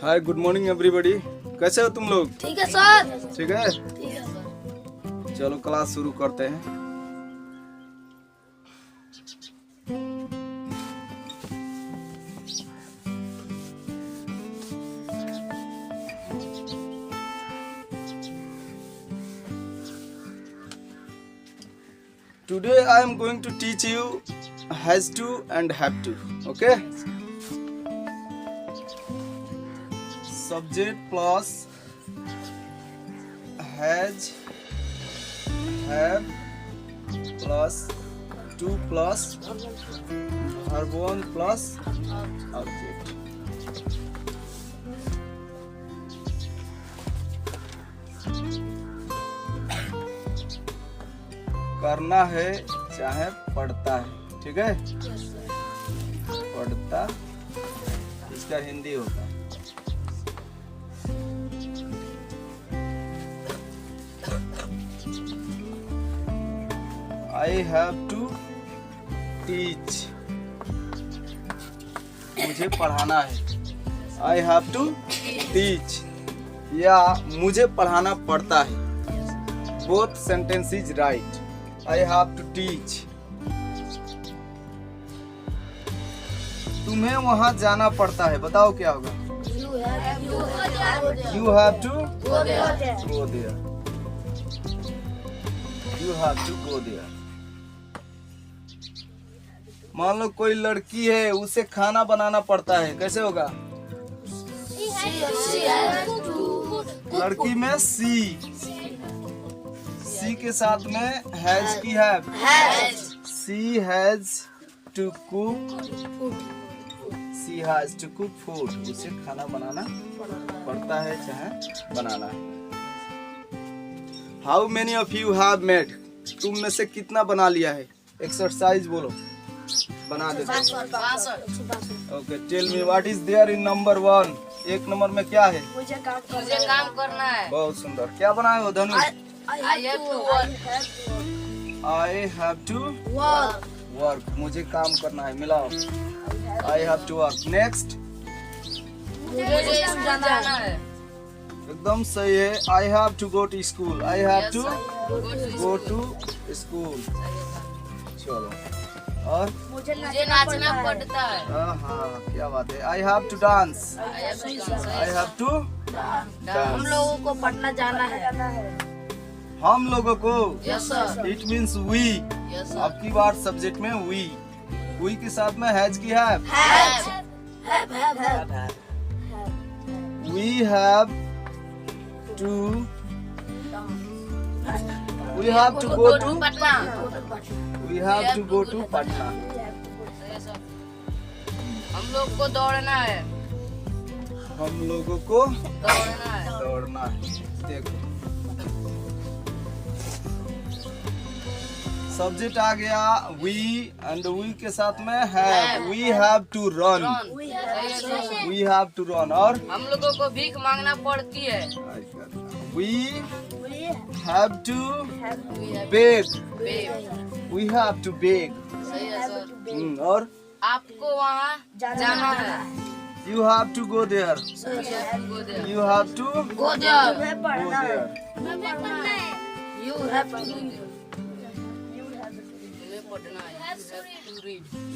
Hi good morning everybody. कैसे हो तुम लोग? ठीक है सर। ठीक है, ठीक है सर। चलो क्लास शुरू करते हैं। Today I am going to teach you has to and have to. Okay? Subject plus has, have plus to plus verb one plus object. करना है चाहे पढ़ता है, ठीक है? पढ़ता इसका हिंदी होता है। I have to teach, मुझे पढ़ाना है। I have to teach या मुझे पढ़ाना पड़ता है। Both sentence is right. I have to teach. तुम्हें वहां जाना पड़ता है, बताओ क्या होगा? You have to go there. You have to go there. मान लो कोई लड़की है, उसे खाना बनाना पड़ता है, कैसे होगा? लड़की में सी के साथ में हैज की है। She has to cook, she has to cook food. उसे खाना बनाना पड़ता है चाहे बनाना है। How many of you have made, तुम में से कितना बना लिया है? एक्सरसाइज बोलो, बना दे। Okay, tell me what is there in number 1। एक नंबर में क्या है? मुझे काम करना है। बहुत सुंदर। क्या बनाए हो धनु? I have to I have to work. मुझे काम करना है, मिलाओ। I have to work. Next. मुझे जाना है। एकदम सही है। I have to go to school. I have to go to school. चलो। और मुझे नाचना पड़ता है। हाँ, क्या बात है। I have to dance. I have to dance. हम लोगों को पढ़ना जाना है। हम लोगों को Yes, sir. It means we. Yes, sir. आपकी बार सब्जेक्ट में वी के साथ में हैज की है। We have to go to Patna. We have to go to Patna. हम लोग को दौड़ना है। हम लोगों को दौड़ना है। दौड़ना है। देखो सब्जेक्ट आ गया वी एंड वी के साथ में have. We have to run. We have to run. और हम लोगों को भीख मांगना पड़ती है। We have to beg. We have to beg. सही है सर। और आपको वहाँ जाना है। You have to go there. You have to go there. You have to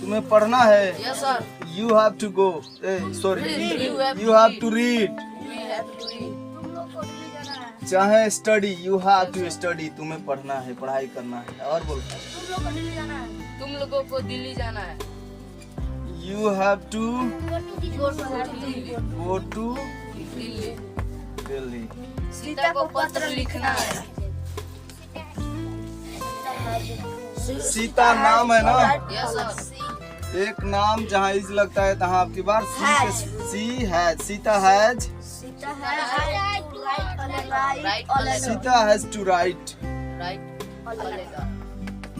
तुम्हें पढ़ना है। Yes, sir. You have to go, sorry, you have to read. चाहे study, you have to study. तुम्हें पढ़ना है, पढ़ाई करना है। और बोलो, तुम लोगों को दिल्ली जाना है। You have to go to Delhi. Sita को पत्र लिखना है। सीता नाम है ना? Yes, sir. एक नाम जहाँ इज लगता है तहाँ आपकी बार she has. Sita has. Sita has to write.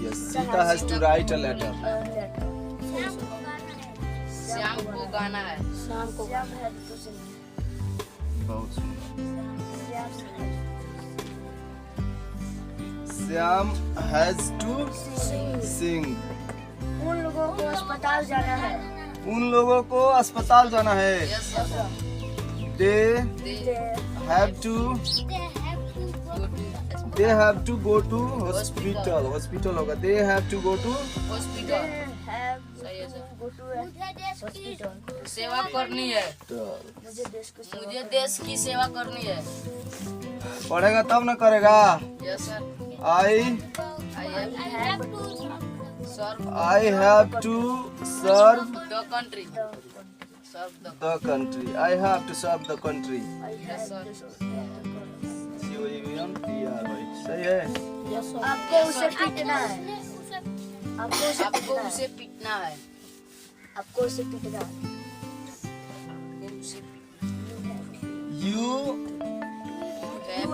Yes, Sita has to write a letter. शाम को गाना है। बहुत सुंदर। Shyam has to sing. उन लोगों को अस्पताल जाना है। उन लोगों को अस्पताल जाना है। Yes, sir. they have to go to hospital. Hospital होगा. They have to go to hospital. सही है सर. सेवा करनी है. मुझे देश की सेवा करनी है. पढ़ेगा तब ना करेगा. Yes sir. I have to serve the country. the country. I have to serve the country. Yes sir. COUNTRY. सही है. आपको उसे पीटना है. आपको उसे पीटना है. आपको उसे पीटना है. You You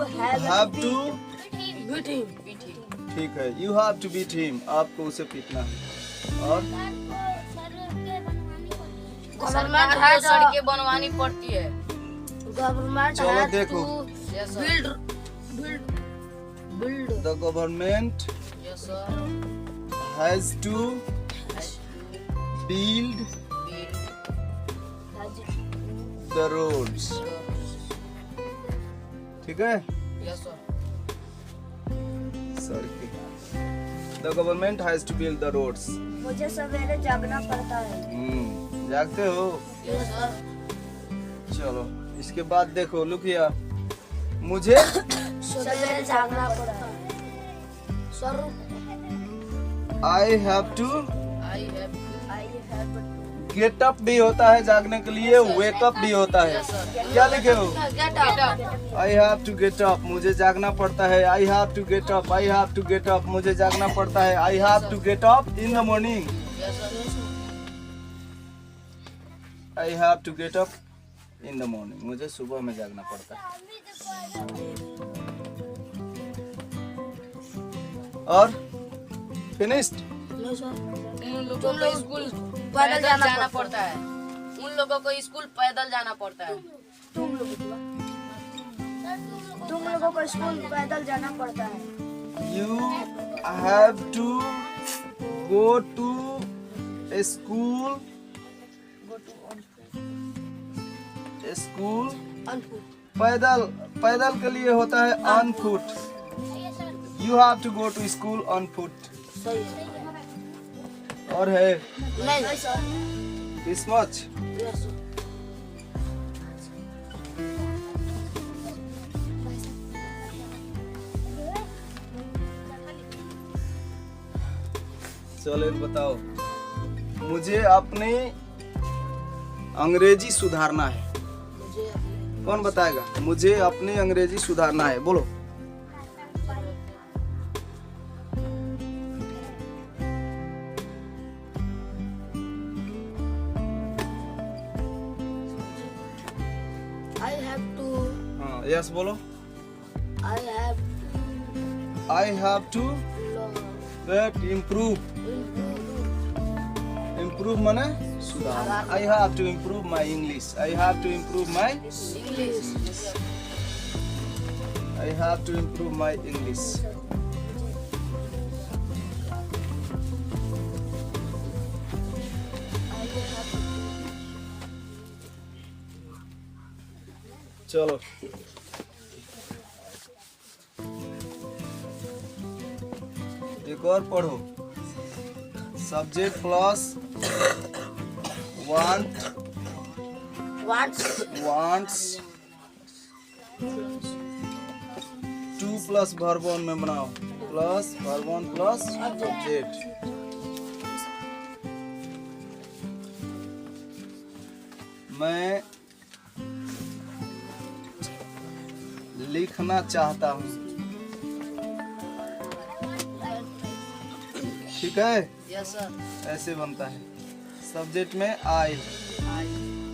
have to. Beat him. ठीक है. You have to beat him. आपको उसे पीटना है. और सरकार को सड़कें बनवानी पड़ती है. गवर्नमेंट चलो देखो. Yes sir. build The government yes sir. has to build the roads. ठीक है. Yes sir. सड़कें. The government has to build the roads. मुझे सवेरे जागना पड़ता है. जागते हो. Yes sir. चलो इसके बाद देखो. Look here. मुझे सवेरे जागना पड़ता है. Sir I have to I have get up भी होता है जागने के लिए. wake up भी होता है. क्या लिखे हो? Get up. I have to get up. मुझे जागना पड़ता है. I have to get up. I have to get up. मुझे जागना पड़ता है. I have to get up in the morning. Yes sir. I have to get up in the morning. मुझे सुबह में जागना पड़ता है. और finished. उन लोगों को स्कूल पैदल जाना पड़ता है. उन लोगों को स्कूल पैदल जाना पड़ता है. तुम लोगों को स्कूल पैदल जाना पड़ता है. You have to go to a school. School पैदल के लिए होता है on foot. You have to go to school on foot. और है नहीं सर. this much. चलो बताओ. मुझे अपनी अंग्रेजी सुधारना है. कौन बताएगा? मुझे अपनी अंग्रेजी सुधारना है. बोलो. I have to. हाँ यस बोलो. I have I have to get improve. Improve माने सुधार. I have to improve my English. I have to improve my English. I have to improve my English. चलो एक और पढ़ो. Subject plus wants 2 plus verb 1 में बनाओ. Plus verb 1 plus subject. मैं लिखना चाहता हूँ. ठीक है. Yes sir. ऐसे बनता है. सब्जेक्ट में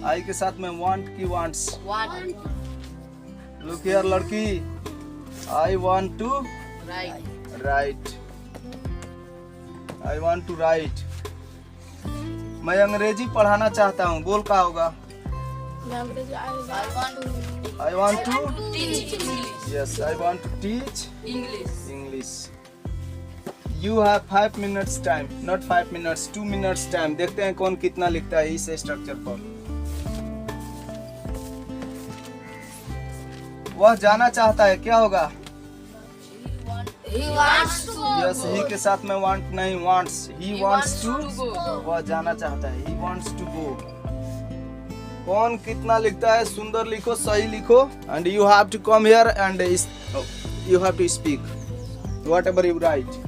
आई के साथ में वांट की वांट्स. लुक हियर लड़की. I want to write. I want to write. मैं अंग्रेजी पढ़ाना चाहता हूँ. बोल का होगा? I want to teach English. Yes I want to teach English. English. You have 5 minutes time, not 5 minutes, 2 minutes time. देखते हैं कौन कितना लिखता है इस स्ट्रक्चर पर. वह जाना चाहता है, क्या होगा? He wants to yes, he के साथ में वांट नहीं, wants. He wants to, go. वह जाना चाहता है। He wants to go. कौन कितना लिखता है? सुंदर लिखो, सही लिखो। And you have to come here and you have to speak whatever you write.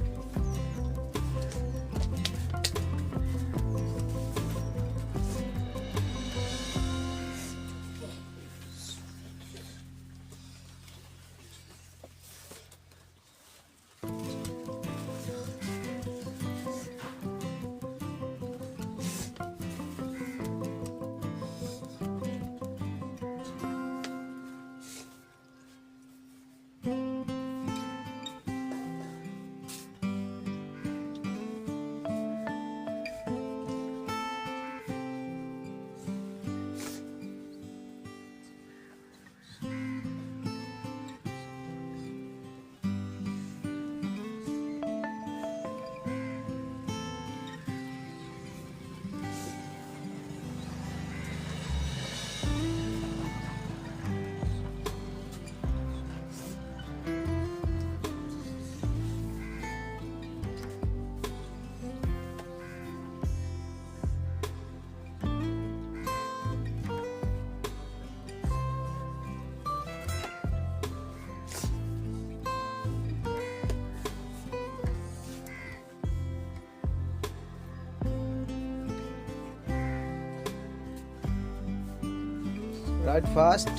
Write fast.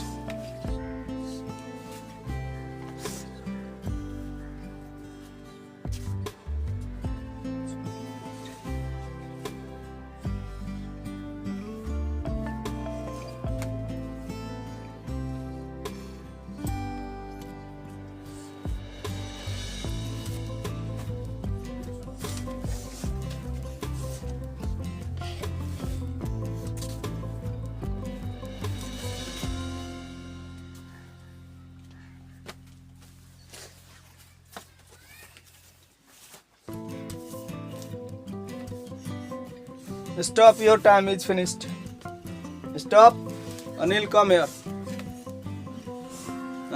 Stop, your time is finished. Stop. Anil, come here.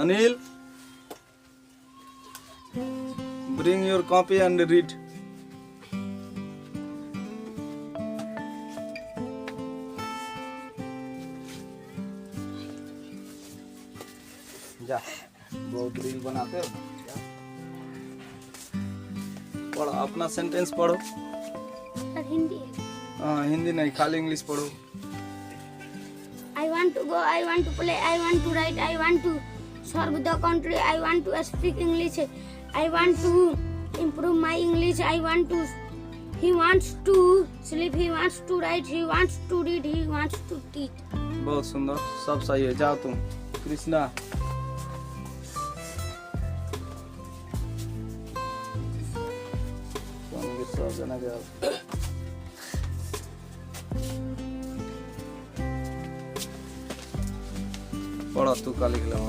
Anil, bring your copy and read. जा, बहुत reel बनाते हो। पढ़ो, अपना sentence पढ़ो। हिंदी। हाँ, हिंदी नहीं, खाली इंग्लिश पढ़ो। I want to go, I want to play, I want to write, I want to serve the country, I want to speak English, I want to improve my English, I want to. He wants to sleep, he wants to write, he wants to read, he wants to teach. बहुत सुंदर, सब सही है। जाओ तुम। कृष्णा, सब जना जाओ। पढ़ो, तू का लिख लो।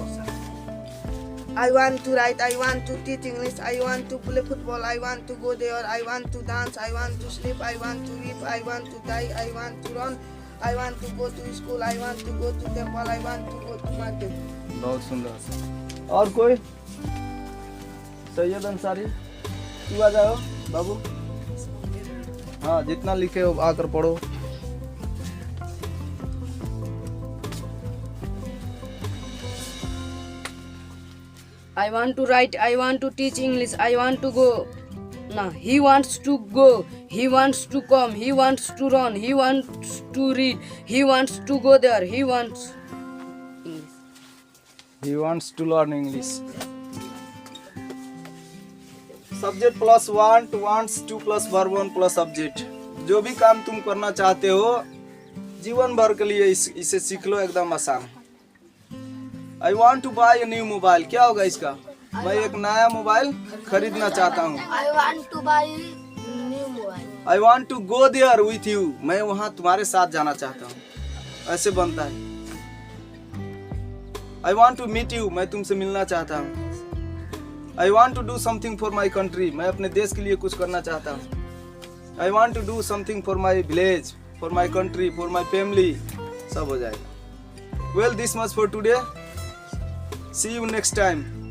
I want to write, I want to teach English, I want to play football, I want to go there, I want to dance, I want to sleep, I want to eat, I want to die, I want to run, I want to go to school, I want to go to temple, I want to go to market. बहुत सुंदर। और कोई? सैयद अंसारी, तू आ जाओ बाबू। हाँ, जितना लिखे हो आकर पढ़ो। I want to write, I want to teach English, I want to go. Nah, he wants to go, he wants to come, he wants to run, he wants to read, he wants to go there, he wants English. He wants to learn English. Subject plus want, wants to plus verb 1 plus subject. जो भी काम तुम करना चाहते हो जीवन भर के लिए इसे सीख लो, एकदम आसान। I want to buy a new mobile, क्या होगा इसका? मैं एक नया मोबाइल खरीदना चाहता हूँ। I want to buy new mobile. I want to go there with you, मैं वहाँ तुम्हारे साथ जाना चाहता हूँ। ऐसे बनता है। I want to meet you, मैं तुमसे मिलना चाहता हूँ। I want to do something for my country, मैं अपने देश के लिए कुछ करना चाहता हूँ। I want to do something for my village, for my country, for my family, सब हो जाएगा। Well, this much for today. See you next time.